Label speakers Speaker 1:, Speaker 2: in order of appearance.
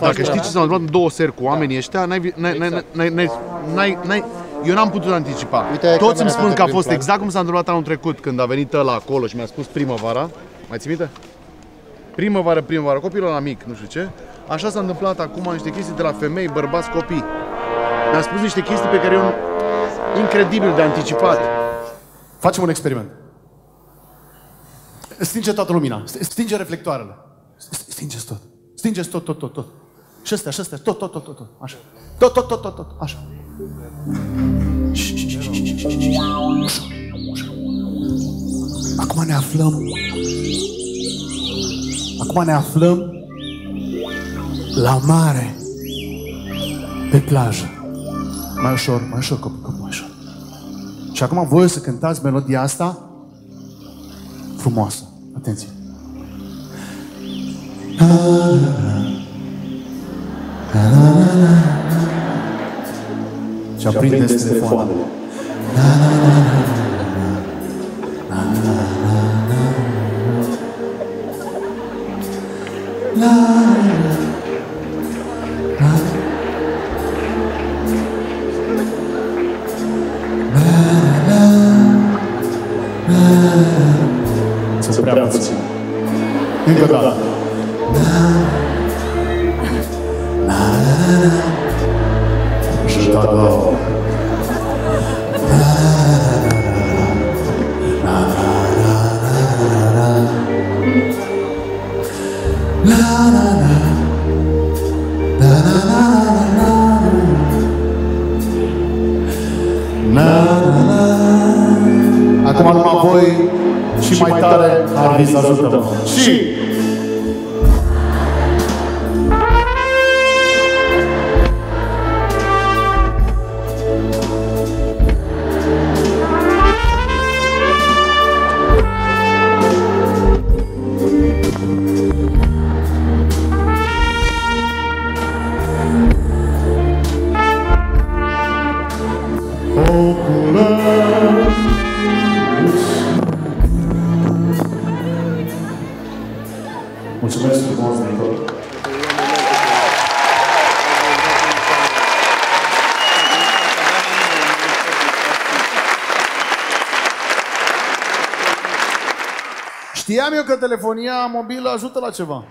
Speaker 1: Dacă știi ce s-a întâmplat în 2 seri cu oamenii ăștia, eu n-am putut anticipa. Toți îmi spun că a fost exact cum s-a întâmplat anul trecut, când a venit ăla acolo și mi-a spus primăvara. Mai ții minte? Primăvară, copilul ăla mic, nu știu ce. Așa s-a întâmplat acum niște chestii de la femei, bărbați, copii. Mi-a spus niște chestii pe care eu incredibil de anticipat.
Speaker 2: Facem un experiment. Stinge toată lumina. Stinge reflectoarele. Stingeți tot. Stingeți tot. Și astea, tot. Așa. Tot. Așa. Acum ne aflăm la mare, pe plajă. Mai ușor, copii, mai ușor. Și acum voi o să cântați melodia asta frumoasă. Atenție. Și aprindeți telefoanele. Sunt prea puțin. Încă o dată. Je t'adore. Acum numai voi și mai tare, Harvey, să ajutăm. Și... Mulțumesc frumos, Nicol. Știam eu că telefonia mobilă ajută la ceva.